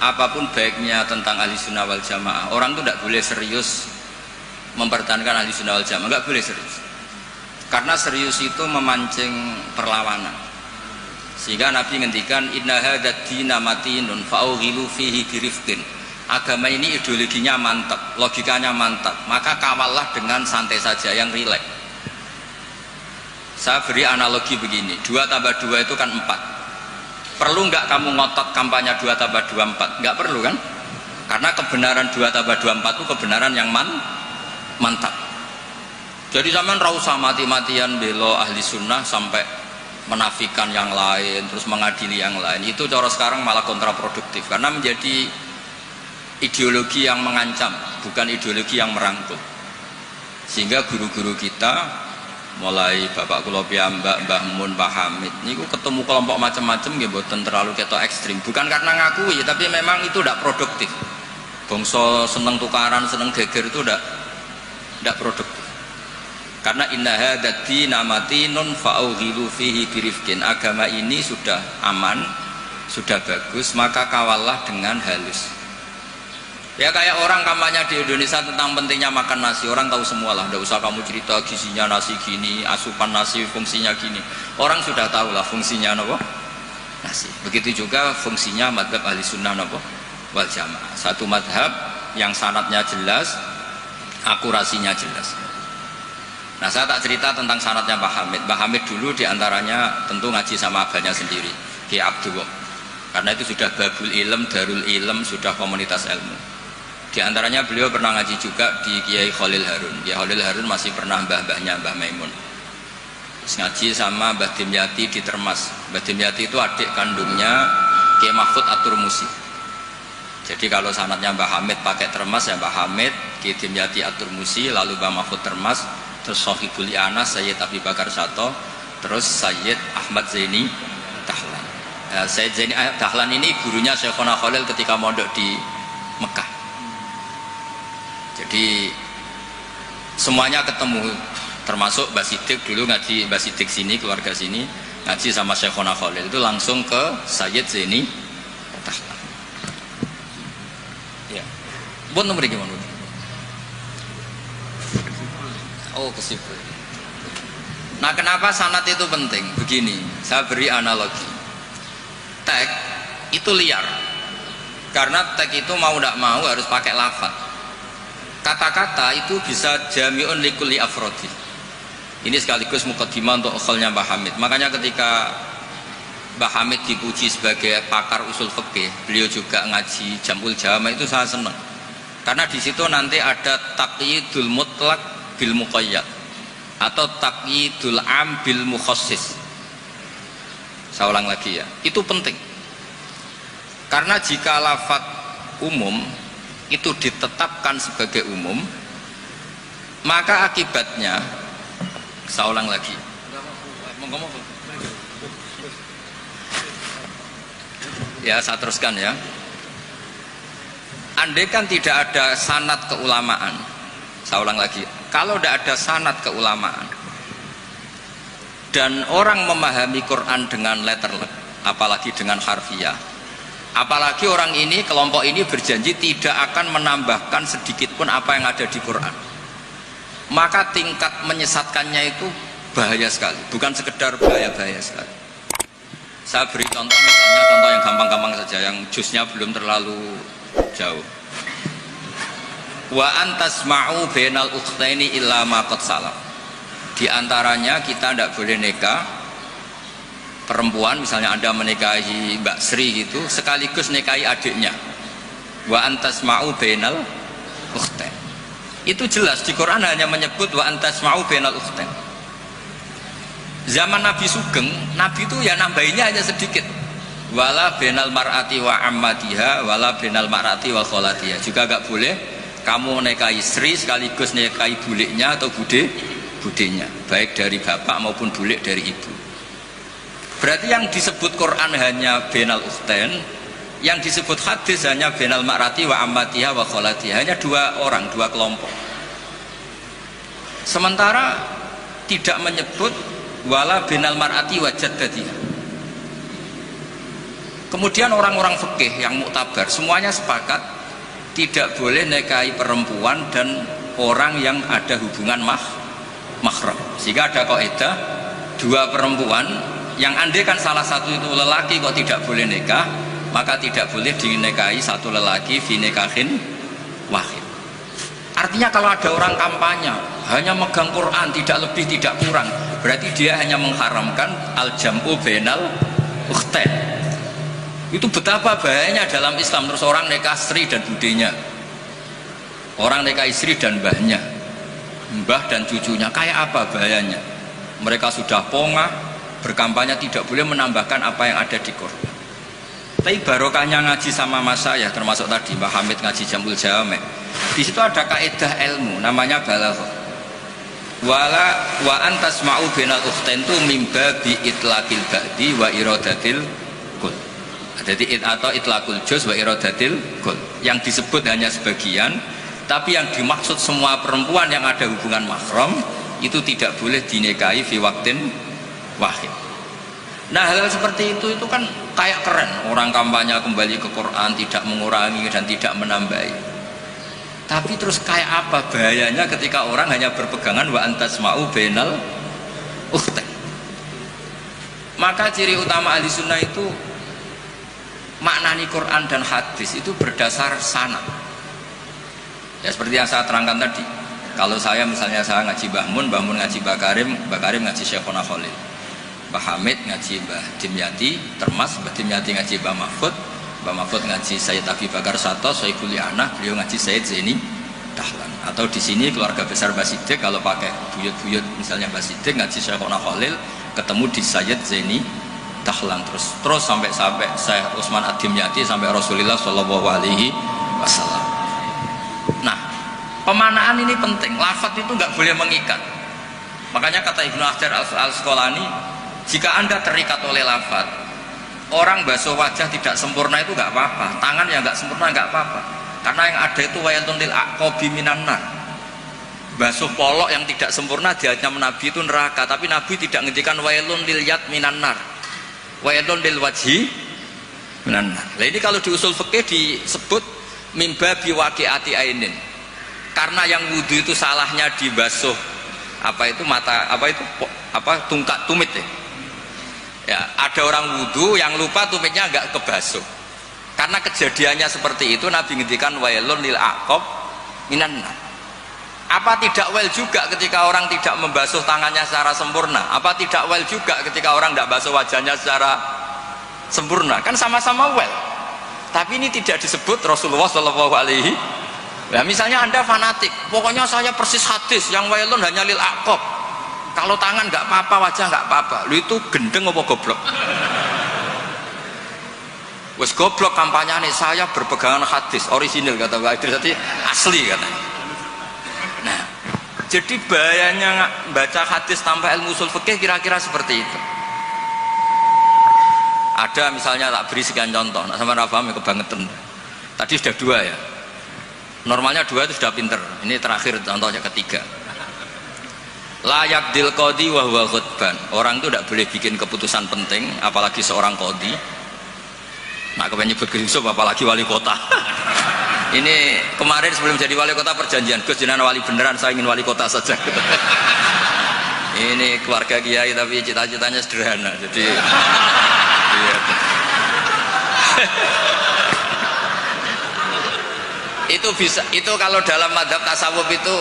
apapun baiknya tentang ahli sunnah wal jamaah, orang itu tidak boleh serius mempertahankan ahli sunnah wal jamaah, nggak boleh serius, karena serius itu memancing perlawanan. Sehingga Nabi ngendikan inna hadzal dina matinun fa'ughilu fihi birifqin. Agama ini ideologinya mantap, logikanya mantap, maka kawallah dengan santai saja, yang rileks. Saya beri analogi begini, 2 tambah 2 itu kan 4. Perlu nggak kamu ngotot kampanye 2 tambah 2 4? Nggak perlu kan? Karena kebenaran 2 tambah 2 4 itu kebenaran yang mantap. Jadi sampean ra usah mati-matian belo ahli sunnah sampai menafikan yang lain, terus mengadili yang lain. Itu cara sekarang malah kontraproduktif, karena menjadi ideologi yang mengancam, bukan ideologi yang merangkul. Sehingga guru-guru kita, mulai Bapak kula piyambak, Mbah Mun, Pak Hamid, niku ketemu kelompok macam-macam nggih mboten terlalu ketok ekstrim. Bukan karena ngakui, tapi memang itu tidak produktif. Bangsa seneng tukaran, seneng geger itu tidak produktif. Karena inna hadzal dina matinun fa'ughilu fihi birifqin. Agama ini sudah aman, sudah bagus, maka kawallah dengan halus. Ya kayak orang kampanye di Indonesia tentang pentingnya makan nasi, orang tahu semua lah, tidak usah kamu cerita gizinya nasi gini, asupan nasi fungsinya gini, orang sudah tahu lah fungsinya apa? Nasi. Begitu juga fungsinya madhab ahli sunnah apa? Wal jamaah. Satu madhab yang sanadnya jelas, akurasinya jelas. Nah saya tak cerita tentang sanadnya Pak Hamid. Pak Hamid dulu diantaranya tentu ngaji sama abahnya sendiri, Ki Abdullah, karena itu sudah babul ilm, darul ilm, sudah komunitas ilmu. Di antaranya beliau pernah ngaji juga di Kiai Khalil Harun. Kiai Khalil Harun masih pernah mbah-mbahnya Mbah Maimun. Terus ngaji sama Mbah Dimyati di Termas. Mbah Dimyati itu adik kandungnya Kiai Mahfud At-Turmusi. Jadi kalau sanadnya Mbah Hamid pakai Termas ya Mbah Hamid, Kiai Dimyati At-Turmusi, lalu Mbah Mahfud Termas, terus Sohibul Anas Sayyid Abi Bakar Sato, terus Sayyid Ahmad Zaini Dahlan. Sayyid Zaini Dahlan ini gurunya Syekhona Khalil ketika mondok di Mekah. Jadi semuanya ketemu, termasuk Mbah Siddiq dulu ngaji, Mbah Siddiq sini, keluarga sini ngaji sama Syekhona Khalil, itu langsung ke Sayyid Zaini Dahlan. Ya, buat nomor gimana? Oh, kesipul. Nah, kenapa sanad itu penting? Begini, saya beri analogi. Tag itu liar, karena tag itu mau tidak mau harus pakai lafaz. Kata-kata itu bisa jami'un likulli afrodi. Ini sekaligus mukaddimah untuk ukholnya Mbah Hamid. Makanya ketika Mbah Hamid dipuji sebagai pakar usul fikih, beliau juga ngaji Jamul Jama, itu saya senang. Karena di situ nanti ada taqyidul mutlak bil muqayyad atau taqyidul am bil mukhassis. Saya ulang lagi ya, itu penting. Karena jika lafaz umum itu ditetapkan sebagai umum, maka akibatnya, saya ulang lagi, ya saya teruskan ya. Andai kan tidak ada sanad keulamaan, saya ulang lagi, kalau tidak ada sanad keulamaan dan orang memahami Quran dengan letterlek, apalagi dengan harfiah, apalagi orang ini, kelompok ini berjanji tidak akan menambahkan sedikit pun apa yang ada di Quran, maka tingkat menyesatkannya itu bahaya sekali, bukan sekedar bahaya sekali. Saya beri contoh, misalnya contoh yang gampang-gampang saja, yang jusnya belum terlalu jauh. Wa antasma'u bainal ukhtaini illa ma qad salaf. Di antaranya kita tidak boleh nikah perempuan, misalnya Anda menikahi Mbak Sri gitu, sekaligus nikahi adiknya. Wa antasma'u bainal ukhtain. Itu jelas di Quran hanya menyebut wa antasma'u bainal ukhtain. Zaman Nabi Sugeng, Nabi itu ya nambahinnya hanya sedikit. Wala bainal mar'ati wa ammatiha wala bainal mar'ati wa kholatiha. Juga enggak boleh kamu nikahi Sri sekaligus nikahi buliknya atau budenya, baik dari bapak maupun bulik dari ibu. Berarti yang disebut Quran hanya bainal ukhtain, yang disebut hadis hanya bainal mar'ati wa ammatiha wa kholatiha, hanya dua orang, dua kelompok. Sementara tidak menyebut wala bainal mar'ati wa jaddatiha. Kemudian orang-orang fikih yang muktabar semuanya sepakat tidak boleh nikahi perempuan dan orang yang ada hubungan mahram. Sehingga ada kaidah dua perempuan yang andai kan salah satu itu lelaki kok tidak boleh nikah, maka tidak boleh dinikahi satu lelaki fi nikahin wahid. Artinya kalau ada orang kampanye hanya megang Quran tidak lebih tidak kurang, berarti dia hanya mengharamkan al-jam'u bainal ukhtain. Itu betapa bahayanya dalam Islam. Terus orang nikah istri dan budenya, orang nikah istri dan mbahnya, mbah dan cucunya, kayak apa bahayanya. Mereka sudah pongah berkampanye tidak boleh menambahkan apa yang ada di Quran. Tapi barokahnya ngaji sama mas saya, termasuk tadi Mbah Hamid ngaji Jamul Jame, di situ ada kaidah ilmu namanya balaghah. Wala wa antasma'u bainal ukhtain tu mimba bi itlaqil ba'di wa iradatil kul. Jadi atau itlaqul juz wa iradatil kul. Yang disebut hanya sebagian, tapi yang dimaksud semua perempuan yang ada hubungan mahram itu tidak boleh dinikahi fi waqtin wahid. Nah, hal-hal seperti itu kan kayak keren. Orang kampanye kembali ke Quran, tidak mengurangi dan tidak menambahi. Tapi terus kayak apa bahayanya ketika orang hanya berpegangan wa antasma'u bainal ukhtain. Maka ciri utama ahli sunnah itu maknani Quran dan hadis itu berdasar sanad. Ya seperti yang saya terangkan tadi. Kalau saya misalnya saya ngaji Mbah Mun ngaji Mbah Karim ngaji Syekhona Khalil, Mbah Hamid ngaji Mbah Dimyati Termas, Mbah Dimyati ngaji Mbah Mahfud ngaji Sayyid Abi Bakar Sato, Sohibul Li'anah, beliau ngaji Sayyid Zaini Dahlan. Atau di sini keluarga besar Mbah Siddiq, kalau pakai buyut-buyut misalnya Mbah Siddiq ngaji Syekhona Khalil, ketemu di Sayyid Zaini Dahlan, terus sampai Syekh Utsman Ad-Dimyati sampai Rasulullah Shallallahu Alaihi Wasallam. Nah, pemanaan ini penting. Lafadz itu nggak boleh mengikat. Makanya kata Ibnu Hajar Al-Asqalani, jika anda terikat oleh lafadz, orang basuh wajah tidak sempurna itu nggak apa-apa, tangan yang nggak sempurna nggak apa-apa, karena yang ada itu wailun lil aqabi minan nar. Basuh polok yang tidak sempurna diancam Nabi itu neraka, tapi Nabi tidak ngendikan wailun lil yad minan nar, wailun lil wajhi minan nar. Nah, ini kalau di usul fikih disebut mimba biwaqiati ainin, karena yang wudhu itu salahnya dibasuh tungkat tumit ya. Ya, ada orang wudhu yang lupa tumitnya nggak kebasuh. Karena kejadiannya seperti itu, Nabi ngendikan wailun lil aqab minan nar. Apa tidak well juga ketika orang tidak membasuh tangannya secara sempurna? Apa tidak well juga ketika orang tidak basuh wajahnya secara sempurna? Kan sama-sama well. Tapi ini tidak disebut Rasulullah Shallallahu Alaihi. Nah, misalnya anda fanatik, pokoknya saya persis hadis yang wailun hanya lil aqab. Kalau tangan nggak apa-apa, wajah nggak apa-apa. Lu itu gendeng apa goblok? Wes goblok kampanyenya, saya berpegangan hadis orisinil kata Pak Idris, jadi asli katanya. Nah, jadi bahayanya baca hadis tanpa ilmu usul fikih kira-kira seperti itu. Ada misalnya tak beri sekian contoh, nah sama Rafaham ya kebangetan. Tadi sudah dua ya. Normalnya dua itu sudah pinter. Ini terakhir contohnya ketiga. Layak dil qadi wa huwa khutban. Orang itu tidak boleh bikin keputusan penting, apalagi seorang qadi. Nah, kepengen nyebut Gus Yusuf apalagi wali kota. Ini kemarin sebelum jadi wali kota perjanjian, Gus jenengan wali beneran, saya ingin wali kota saja. Ini keluarga kiai tapi cita-citanya sederhana. Jadi iya. Itu bisa, itu kalau dalam madhab tasawuf itu,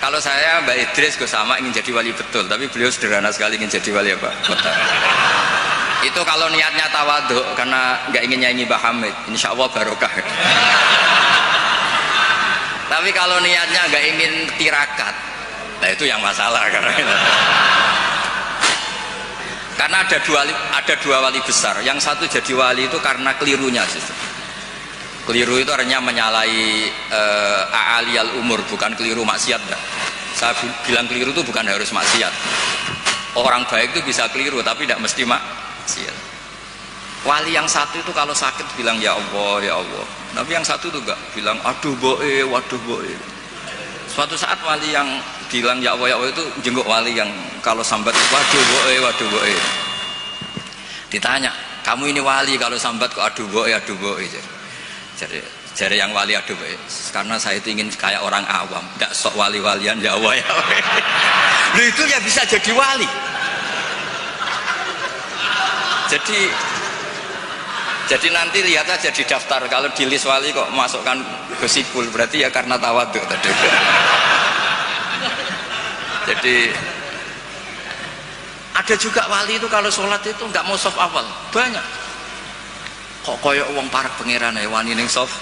kalau saya Mbak Idris Gus sama ingin jadi wali betul, tapi beliau sederhana sekali ingin jadi wali apa? Kota. Itu kalau niatnya tawadhu karena nggak ingin nyanyi Mbah Hamid, insya Allah barokah. Tapi kalau niatnya nggak ingin tirakat, nah itu yang masalah karena ada dua wali besar. Yang satu jadi wali itu karena kelirunya justru. Keliru itu artinya menyalahi a'aliyal umur, bukan keliru maksiat. Saya bilang keliru itu bukan harus maksiat. Orang baik itu bisa keliru tapi tidak mesti maksiat. Wali yang satu itu kalau sakit bilang ya Allah ya Allah, tapi yang satu itu enggak, bilang aduh boe waduh boe. Suatu saat wali yang bilang ya Allah itu jenguk wali yang kalau sambat waduh boe waduh boe. Ditanya, Kamu ini wali, kalau sambat kok aduh boy. Jadi yang wali aduh boy. Karena saya itu ingin kayak orang awam, nggak sok wali-walian ya Allah ya. Loh itu ya bisa jadi wali. Jadi nanti lihat aja di daftar, kalau di list wali kok masukkan Gusipul, berarti ya karena tawadhu tadi. Jadi ada juga wali itu kalau sholat itu nggak mau soft awal, banyak. Kok koyok uang parak pangeran ya wani ning soft.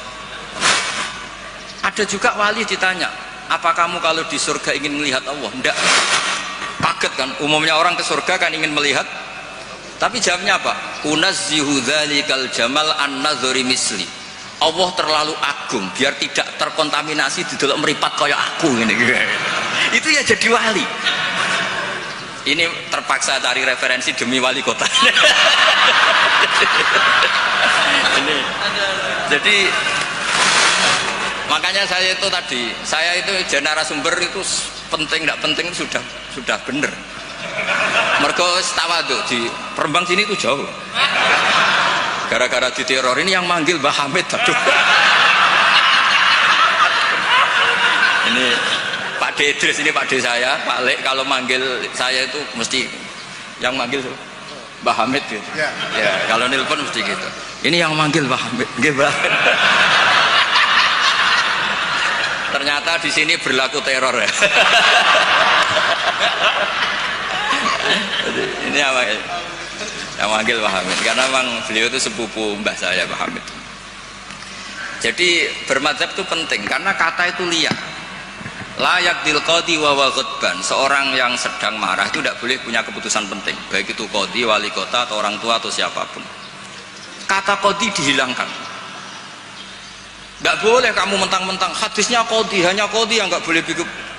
Ada juga wali ditanya, apa kamu kalau di surga ingin melihat Allah? Enggak. Kaget kan, umumnya orang ke surga kan ingin melihat. Tapi jawabnya apa? Unazzihu dzalikal jamal an-nazari misli. Allah terlalu agung biar tidak terkontaminasi didelok meripat kaya aku ngene. Itu ya jadi wali. Ini terpaksa cari referensi demi wali kota. Ini. Jadi makanya saya itu narasumber itu penting enggak penting sudah bener. Mergo tawadhu di Rembang sini itu jauh. Gara-gara diteror ini yang manggil Mbah Hamid. Aduh. Ini Pak D Idris, ini Pak D saya, Pak Lek kalau manggil saya itu mesti yang manggil Mbah Hamid gitu. Ya, kalau nelpon mesti gitu. Ini yang manggil Mbah Hamid. Nggih, Mbah. Ternyata di sini berlaku teror ya. Ini apa yang manggil Pak Hamid karena memang beliau itu sepupu mbah saya Pak Hamid. Jadi bermadzhab itu penting karena kata itu liar. Layak dil qadhi wa ghadban. Seorang yang sedang marah itu tidak boleh punya keputusan penting, baik itu qadhi, wali kota atau orang tua atau siapapun. Kata qadhi dihilangkan. Tidak boleh kamu mentang-mentang hadisnya qadhi, hanya qadhi yang nggak boleh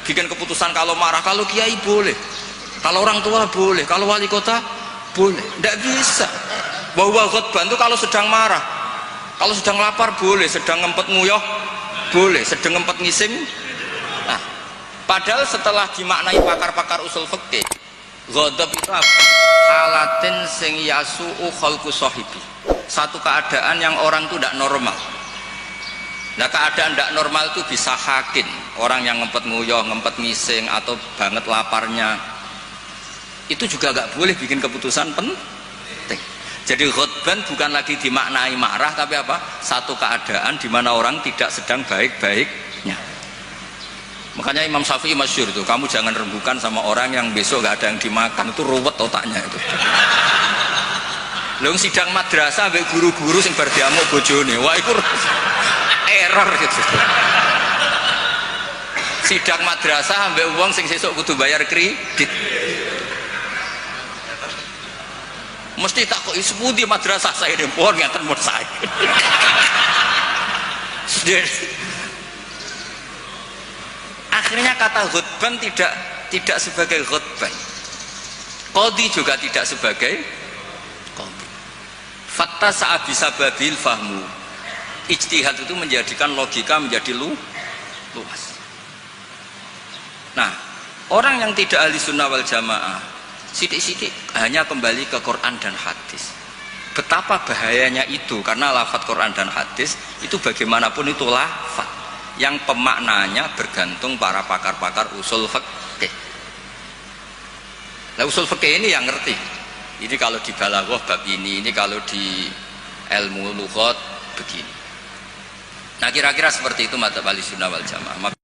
bikin keputusan kalau marah. Kalau kiai boleh, kalau orang tua boleh, kalau wali kota boleh. Tidak bisa. Bahwa ghadban itu kalau sedang marah, kalau sedang lapar boleh, sedang ngempet nguyuh boleh, sedang ngempet ngising. Nah, padahal setelah dimaknai pakar-pakar usul fikih, ghadab itu apa? Halatin sing yasu'u khalqu sahibi. Satu keadaan yang orang itu tidak normal. Nah, keadaan tidak normal itu bisa hakin, orang yang ngempet nguyuh, ngempet ngising atau banget laparnya. Itu juga nggak boleh bikin keputusan penting. Jadi ghadban bukan lagi dimaknai marah, tapi apa? Satu keadaan di mana orang tidak sedang baik-baiknya. Makanya Imam Syafi'i masyhur itu, kamu jangan rembukan sama orang yang besok nggak ada yang dimakan, itu ruwet otaknya itu. Lalu sidang madrasah ambek guru-guru sing bar diamuk bojone, wah itu error gitu. Sidang madrasah ambek wong sing sesuk kudu bayar kredit. Mesti tak kok sepundi madrasah saya dempor ngaten mun saya. Akhirnya kata ghadban tidak sebagai ghadban. Qadhi juga tidak sebagai qadhi. Fatta sa'a bisa babil fahmu. Ijtihad itu menjadikan logika menjadi luas. Nah, orang yang tidak ahli sunnah wal jamaah sidik-sidik hanya kembali ke Quran dan hadis. Betapa bahayanya itu, karena lafadz Quran dan hadis itu bagaimanapun itu lafadz yang pemaknanya bergantung para pakar-pakar usul fikih. Nah, usul fikih ini yang ngerti. Ini kalau di balaghah bab ini kalau di ilmu lughat begini. Nah, kira-kira seperti itu madzhab Ahlussunnah wal Jamaah.